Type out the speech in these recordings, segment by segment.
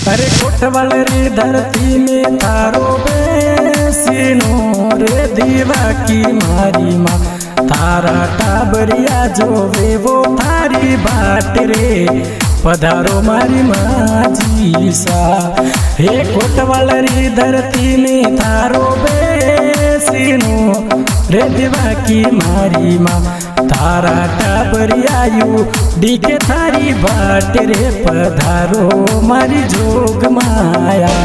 अरे कोटवाल रे धरती में थारो बेसिनो रे दीवा की मारी माँ थारा टाबरिया जो वे वो थारी बाट रे पधारो मारी माँ सा। हे कोटवाल रे धरती में थारो बेसिनो रे दीवा की मारी माँ थारा टाबरियायु डीके थारी बाट रे पधारो मारी जोग माया।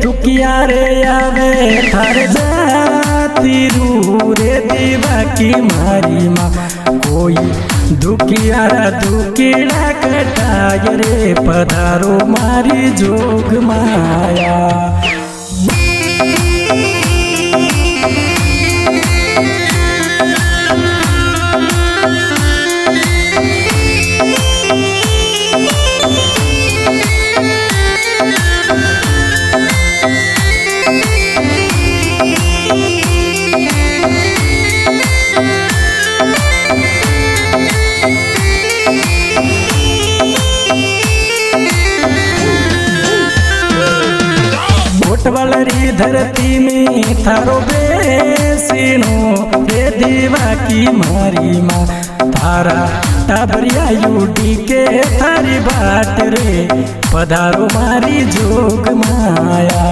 दुखिया रे आवे थार जाती रू रे दीवा की मारी माँ कोई दुखिया दुखिया कटाय रे पधारो मारी जोग माया। कोटवाल री धरती में थारो बेसिनो रे दीवा की मारी माँ थारा टाबरिया यूडी के थारी बाट रे पधारो मारी जोग माया।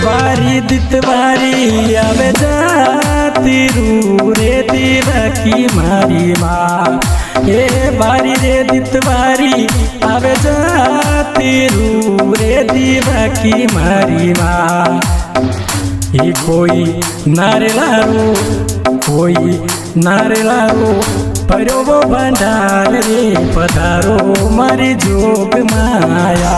बारी दितवारी आवे जाती रू रे दीवा की मारी माँ ए बारी रे दितवारी आवे जाती रू रे दीवा की मारी माँ। ये कोई नारेलारू कोई नारेलारू परो वो भंडार रे पधारो मारी जोग माया।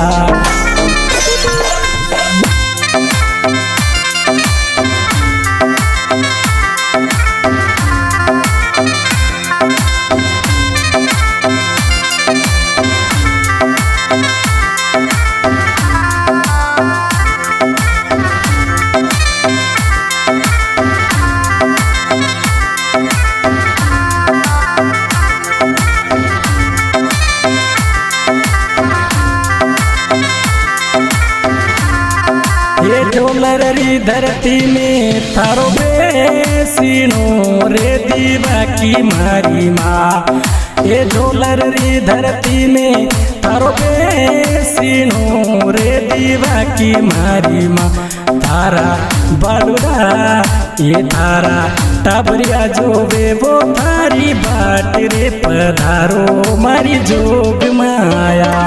ये डोलर री धरती में थारो बेसिनो रे दीवा की मारी माँ ये डोलर री धरती में थारो बेसिनो रे दीवा की मारी माँ थारा बालुरा ये थारा टाबरिया जो वे वो थारी बाट रे पधारो मारी जोग माया।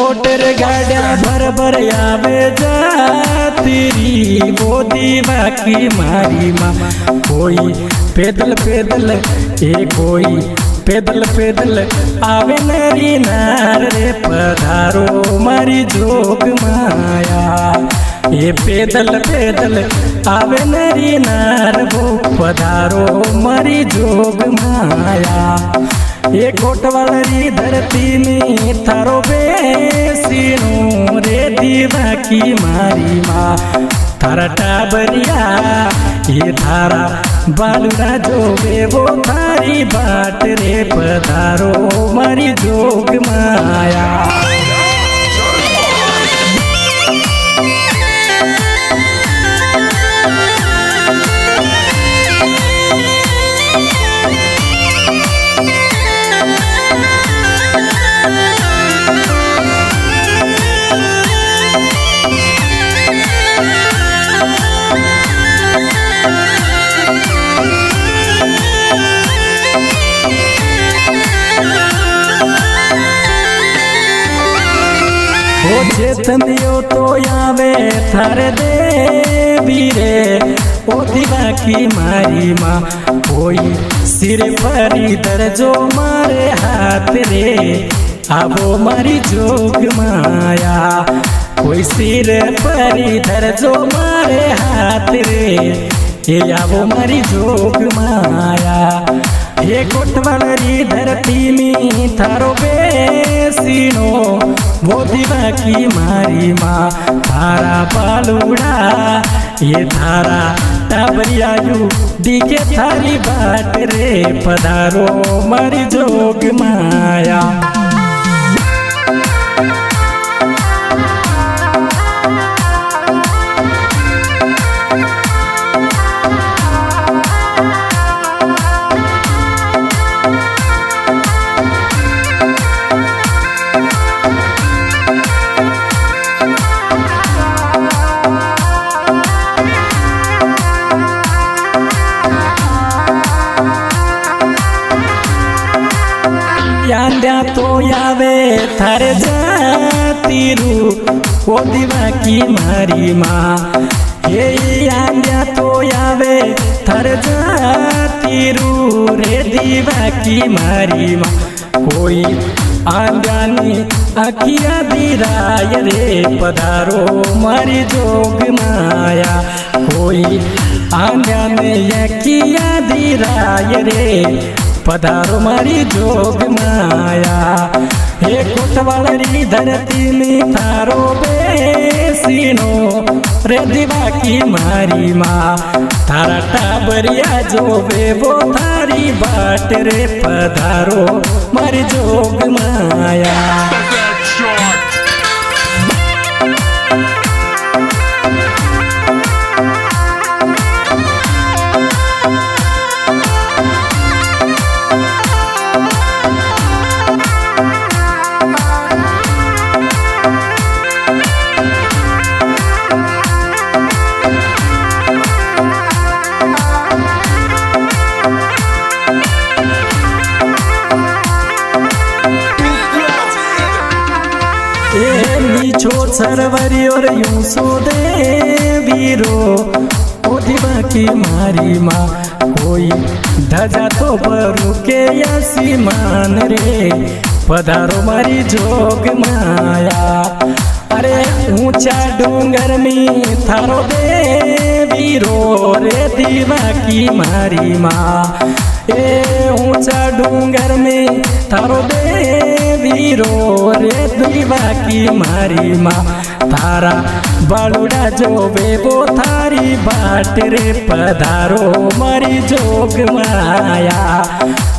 मोटर गाड्या भर आवे जाती वो दीवा की मारी माँ। कोई पैदल पैदल कोई पैदल पैदल आवे नरी नार रे पधारो मारी जोग माया। ये पैदल पैदल आवे नरी नार वो पधारो मारी जोग माया। ये कोटवाली धरती में थारो बेसीनो रे दीवा की मारी माँ। थारा टाबरिया ये थारा बालुरा जोगे वो थारी बाट रे पधारो मारी जोग माया। चेतनियो तो आवे थारे देवी रे ओ दीवा की मारी माँ। कोई सिर पर दर्जो मारे हाथ रे आवो मारी जोग माया। कोई सिर पर दर्जो मारे हाथ रे ये आवो मारी जोग माया। ये कोटवाली धरती में थारो बेसीनो वो दीवा की मारी माँ। थारा बालुड़ा ये थारा टाबरियायु दिखे थारी बाट रे पधारो मारी जोग माया। यांड्या तो आवे थारे जाती रू ओ दीवा की मारी माँ। ये यांड्या तो आवे थारे जाती रू रे दीवा की मारी माँ। कोई आंध्यानी अखिया दीराय रे पधारो मारी जोग माया। कोई आंध्याने अखिया दीराय रे पधारो मारी जोग माया। हे कोटवाली धरती में थारो बेसीनो रे दीवा की मारी माँ। थारा टाबरिया जो वे वो थारी बाट रे पधारो मारी जोग माया। नीचो सरवरी और यूं सो देवीरो ओ दीवा की मारी माँ। कोई धजा तो बरु के आसमान रे पधारो मारी जोग माया। अरे ऊंचा डूंगर में थारो देवीरो रे दीवा की मारी माँ। ए ऊंचा डूंगर में थारो देवीरो रे दीवा की मारी माँ। थारा बालुड़ा जो वे वो थारी बाट रे पधारो मारी जोग माया।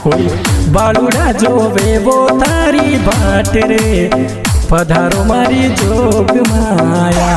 कोई बालुड़ा जो वे वो थारी बाट रे पधारो मारी जोग माया।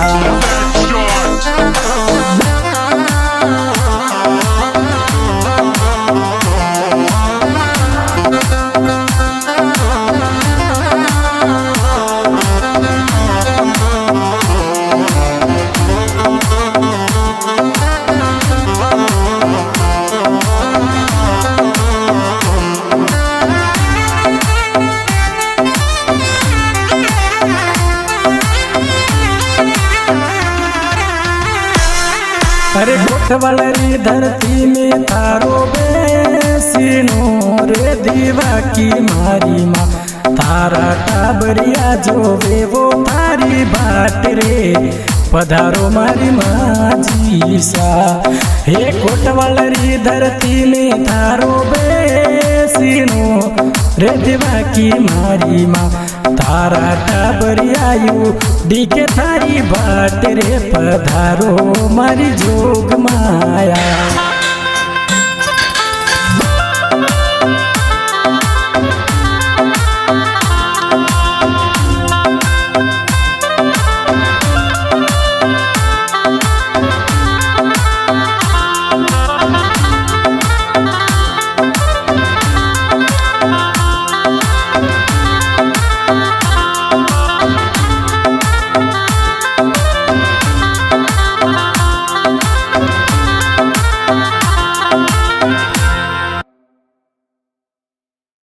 कोटवालरी धरती में तारो बेसीनो रे दीवा की मारी माँ तारा टाबरिया जो वे वो थारी बाट रे पधारो मारी माझी सा। हे कोटवालरी धरती में तारो बेसीनो रे दीवा की मारी माँ तारा टाबरिया यू डी के थारी बाट रे पधारो मारी जोग माया।